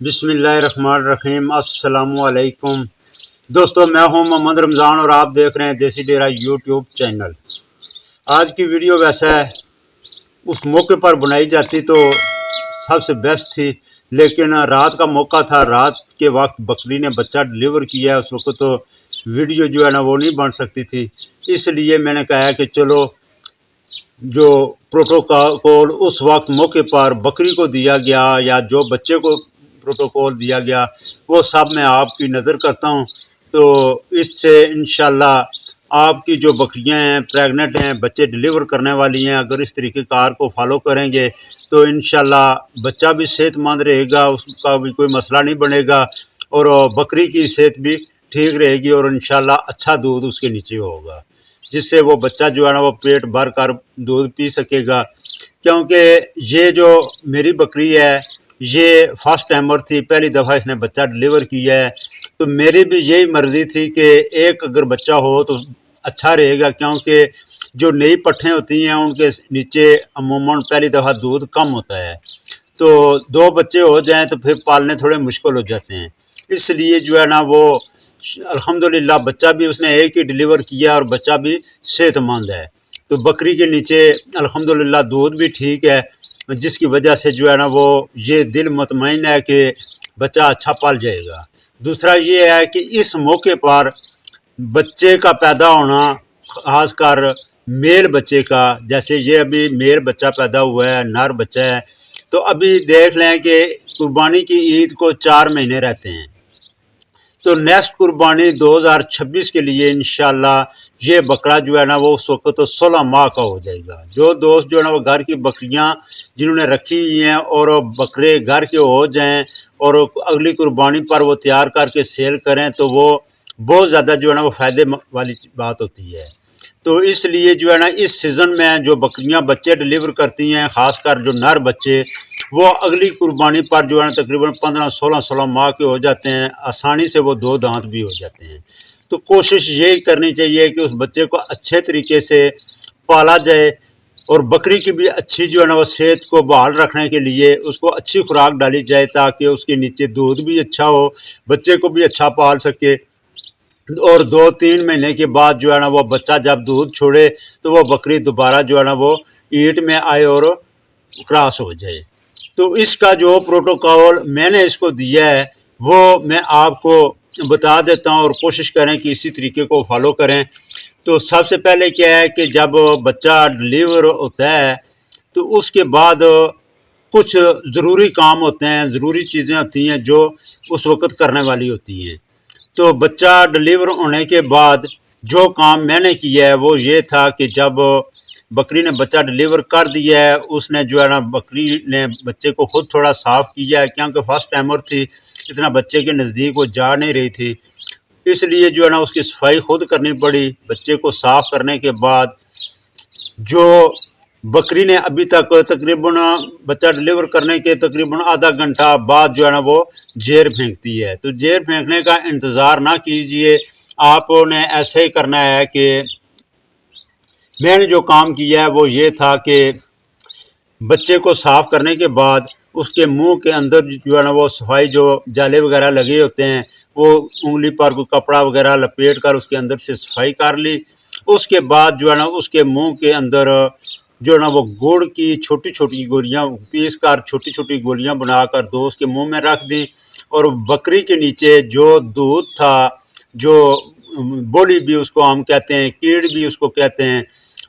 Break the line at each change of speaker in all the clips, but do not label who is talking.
بسم اللہ الرحمن الرحیم۔ السلام علیکم دوستو، میں ہوں محمد رمضان اور آپ دیکھ رہے ہیں دیسی ڈیرا یوٹیوب چینل۔ آج کی ویڈیو ویسا ہے اس موقع پر بنائی جاتی تو سب سے بیسٹ تھی، لیکن رات کا موقع تھا، رات کے وقت بکری نے بچہ ڈلیور کیا ہے، اس وقت تو ویڈیو جو ہے نا وہ نہیں بن سکتی تھی۔ اس لیے میں نے کہا کہ چلو جو پروٹوکول اس وقت موقع پر بکری کو دیا گیا یا جو بچے کو پروٹوکول دیا گیا وہ سب میں آپ کی نظر کرتا ہوں، تو اس سے انشاءاللہ آپ کی جو بکریاں ہیں پریگننٹ ہیں، بچے ڈلیور کرنے والی ہیں، اگر اس طریقہ کار کو فالو کریں گے تو انشاءاللہ بچہ بھی صحت مند رہے گا، اس کا بھی کوئی مسئلہ نہیں بنے گا اور بکری کی صحت بھی ٹھیک رہے گی اور انشاءاللہ اچھا دودھ اس کے نیچے ہوگا، جس سے وہ بچہ جو ہے نا وہ پیٹ بھر کر دودھ پی سکے گا۔ کیونکہ یہ جو میری بکری ہے یہ فرسٹ ٹائمر تھی، پہلی دفعہ اس نے بچہ ڈلیور کیا ہے، تو میری بھی یہی مرضی تھی کہ ایک اگر بچہ ہو تو اچھا رہے گا، کیونکہ جو نئی پٹھیں ہوتی ہیں ان کے نیچے عموماً پہلی دفعہ دودھ کم ہوتا ہے، تو دو بچے ہو جائیں تو پھر پالنے تھوڑے مشکل ہو جاتے ہیں۔ اس لیے جو ہے نا وہ الحمدللہ بچہ بھی اس نے ایک ہی ڈلیور کیا اور بچہ بھی صحت مند ہے، تو بکری کے نیچے الحمدللہ دودھ بھی ٹھیک ہے، جس کی وجہ سے جو ہے نا وہ یہ دل مطمئن ہے کہ بچہ اچھا پال جائے گا۔ دوسرا یہ ہے کہ اس موقع پر بچے کا پیدا ہونا، خاص کر میل بچے کا، جیسے یہ ابھی میل بچہ پیدا ہوا ہے، نر بچہ ہے، تو ابھی دیکھ لیں کہ قربانی کی عید کو 4 مہینے رہتے ہیں، تو نیکسٹ قربانی 2026 کے لیے انشاءاللہ یہ بکرا جو ہے نا وہ اس وقت تو 16 ماہ کا ہو جائے گا۔ جو دوست جو ہے نا وہ گھر کی بکریاں جنہوں نے رکھی ہوئی ہیں اور بکرے گھر کے ہو جائیں اور اگلی قربانی پر وہ تیار کر کے سیل کریں تو وہ بہت زیادہ جو ہے نا وہ فائدے والی بات ہوتی ہے۔ تو اس لیے جو ہے نا اس سیزن میں جو بکریاں بچے ڈلیور کرتی ہیں، خاص کر جو نر بچے، وہ اگلی قربانی پر جو ہے نا تقریباً 15-16 ماہ کے ہو جاتے ہیں، آسانی سے وہ 2 دانت بھی ہو جاتے ہیں۔ تو کوشش یہی کرنی چاہیے کہ اس بچے کو اچھے طریقے سے پالا جائے اور بکری کی بھی اچھی جو ہے نا وہ صحت کو بحال رکھنے کے لیے اس کو اچھی خوراک ڈالی جائے تاکہ اس کے نیچے دودھ بھی اچھا ہو، بچے کو بھی اچھا پال سکے، اور 2-3 مہینے کے بعد جو ہے نا وہ بچہ جب دودھ چھوڑے تو وہ بکری دوبارہ جو ہے نا وہ ایٹ میں آئے اور کراس ہو جائے۔ تو اس کا جو پروٹوکول میں نے اس کو دیا ہے وہ میں آپ کو بتا دیتا ہوں اور کوشش کریں کہ اسی طریقے کو فالو کریں۔ تو سب سے پہلے کیا ہے کہ جب بچہ ڈلیور ہوتا ہے تو اس کے بعد کچھ ضروری کام ہوتے ہیں، ضروری چیزیں ہوتی ہیں جو اس وقت کرنے والی ہوتی ہیں۔ تو بچہ ڈلیور ہونے کے بعد جو کام میں نے کیا ہے وہ یہ تھا کہ جب بکری نے بچہ ڈلیور کر دیا ہے، اس نے جو ہے نا بکری نے بچے کو خود تھوڑا صاف کیا ہے، کیونکہ فرسٹ ٹائمر تھی، اتنا بچے کے نزدیک وہ جا نہیں رہی تھی، اس لیے جو ہے نا اس کی صفائی خود کرنی پڑی۔ بچے کو صاف کرنے کے بعد جو بکری نے ابھی تک تقریباً بچہ ڈلیور کرنے کے تقریباً آدھا گھنٹہ بعد جو ہے نا وہ جیر پھینکتی ہے، تو جیر پھینکنے کا انتظار نہ کیجئے، آپ نے ایسے ہی کرنا ہے کہ میں نے جو کام کیا ہے وہ یہ تھا کہ بچے کو صاف کرنے کے بعد اس کے منہ کے اندر جو ہے نا وہ صفائی جو جالے وغیرہ لگے ہوتے ہیں وہ انگلی پر کوئی کپڑا وغیرہ لپیٹ کر اس کے اندر سے صفائی کر لی۔ اس کے بعد جو ہے نا اس کے منہ کے اندر جو ہے نا وہ گڑ کی چھوٹی چھوٹی گولیاں پیس کر چھوٹی چھوٹی گولیاں بنا کر دو اس کے منہ میں رکھ دیں، اور بکری کے نیچے جو دودھ تھا، جو بولی بھی اس کو ہم کہتے ہیں، کیڑ بھی اس کو کہتے ہیں،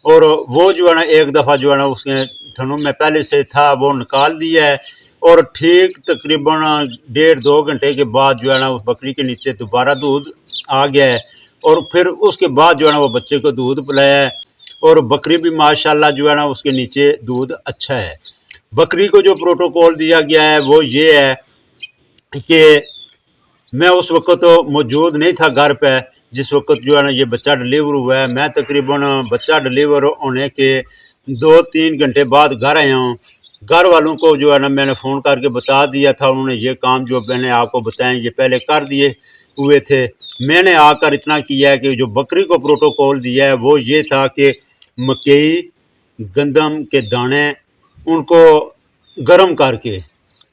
اور وہ جو ہے نا ایک دفعہ جو ہے نا اس کے تھنوں میں پہلے سے تھا وہ نکال دیا ہے، اور ٹھیک تقریباً 1.5-2 گھنٹے کے بعد جو ہے نا اس بکری کے نیچے دوبارہ دودھ آ گیا ہے، اور پھر اس کے بعد جو ہے نا وہ بچے کو دودھ پلایا ہے، اور بکری بھی ماشاءاللہ جو ہے نا اس کے نیچے دودھ اچھا ہے۔ بکری کو جو پروٹوکول دیا گیا ہے وہ یہ ہے کہ میں اس وقت تو موجود نہیں تھا گھر پہ جس وقت جو ہے نا یہ بچہ ڈلیور ہوا ہے، میں تقریباً بچہ ڈلیور ہونے کے 2-3 گھنٹے بعد گھر آیا ہوں۔ گھر والوں کو جو ہے نا میں نے فون کر کے بتا دیا تھا، انہوں نے یہ کام جو میں نے آپ کو بتائیں یہ پہلے کر دیے ہوئے تھے۔ میں نے آ کر اتنا کیا ہے کہ جو بکری کو پروٹوکول دیا ہے وہ یہ تھا کہ مکئی، گندم کے دانے ان کو گرم کر کے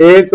1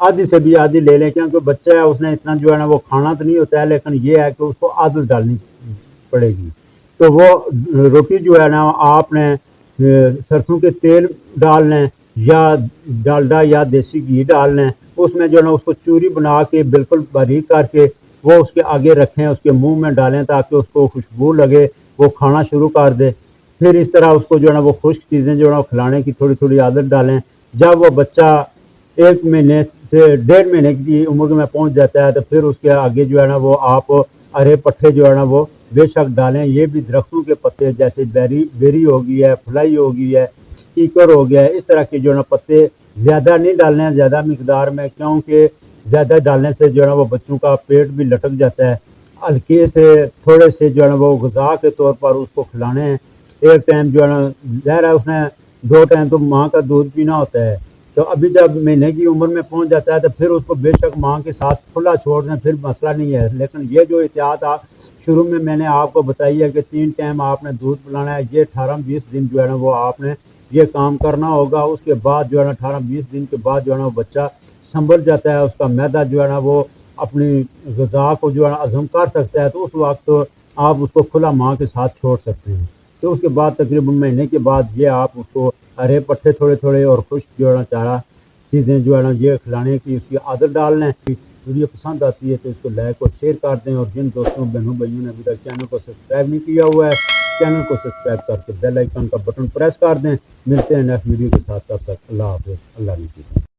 آدھی سے بھی آدھی لے لیں، کیونکہ بچہ ہے اس نے اتنا جو ہے نا وہ کھانا تو نہیں ہوتا ہے، لیکن یہ ہے کہ اس کو عادت ڈالنی پڑے گی۔ تو وہ روٹی جو ہے نا آپ نے سرسوں کے تیل ڈال لیں یا ڈالڈا یا دیسی گھی ڈال لیں، اس میں جو ہے نا اس کو چوری بنا کے بالکل باریک کر کے وہ اس کے آگے رکھیں، اس کے منہ میں ڈالیں تاکہ اس کو خوشبو لگے، وہ کھانا شروع کر دے۔ پھر اس طرح اس کو جو ہے نا وہ خشک چیزیں جو ہے نا کھلانے کی تھوڑی تھوڑی عادت ڈالیں۔ جب وہ بچہ 1 مہینے سے 1.5 مہینے کی عمر میں پہنچ جاتا ہے تو پھر اس کے آگے جو ہے نا وہ آپ ارے پٹھے جو ہے نا وہ بے شک ڈالیں۔ یہ بھی درختوں کے پتے جیسے بیری ہو گئی ہے، فلائی ہو گئی ہے، کیکر ہو گیا ہے، اس طرح کے جو ہے نا پتے زیادہ نہیں ڈالنے ہیں زیادہ مقدار میں، کیونکہ زیادہ ڈالنے سے جو ہے نا وہ بچوں کا پیٹ بھی لٹک جاتا ہے۔ ہلکے سے تھوڑے سے جو ہے نا وہ غذا کے طور پر اس کو کھلانے ہیں۔ ایک ٹائم جو ہے نا ظاہر ہے اس نے 2 ٹائم تو ماں کا دودھ پینا ہوتا ہے، تو ابھی جب مہینے کی عمر میں پہنچ جاتا ہے تو پھر اس کو بے شک ماں کے ساتھ کھلا چھوڑ دیں، پھر مسئلہ نہیں ہے۔ لیکن یہ جو احتیاط شروع میں نے آپ کو بتائی ہے کہ 3 ٹائم آپ نے دودھ پلانا ہے، یہ 18-20 دن جو ہے نا وہ آپ نے یہ کام کرنا ہوگا۔ اس کے بعد جو ہے نا 18-20 دن کے بعد جو ہے نا وہ بچہ سنبھل جاتا ہے، اس کا معدہ جو ہے نا وہ اپنی غذا کو جو ہے نا ہضم کر سکتا ہے، تو اس وقت آپ اس کو کھلا ماں کے ساتھ چھوڑ سکتے ہیں۔ تو اس کے بعد تقریباً مہینے کے بعد یہ آپ اس کو ہرے پٹھے تھوڑے تھوڑے اور خشک جو ہے نا چارہ چیزیں جو ہے نا یہ کھلانے کی اس کی عادت ڈال لیں۔ ویڈیو پسند آتی ہے تو اس کو لائک اور شیئر کر دیں، اور جن دوستوں بہنوں بھائیوں نے ابھی تک چینل کو سبسکرائب نہیں کیا ہوا ہے، چینل کو سبسکرائب کر کے بیل آئیکن کا بٹن پریس کر دیں۔ ملتے ہیں نیکسٹ ویڈیو کے ساتھ، تب تک اللہ حافظ، اللہ حافظ۔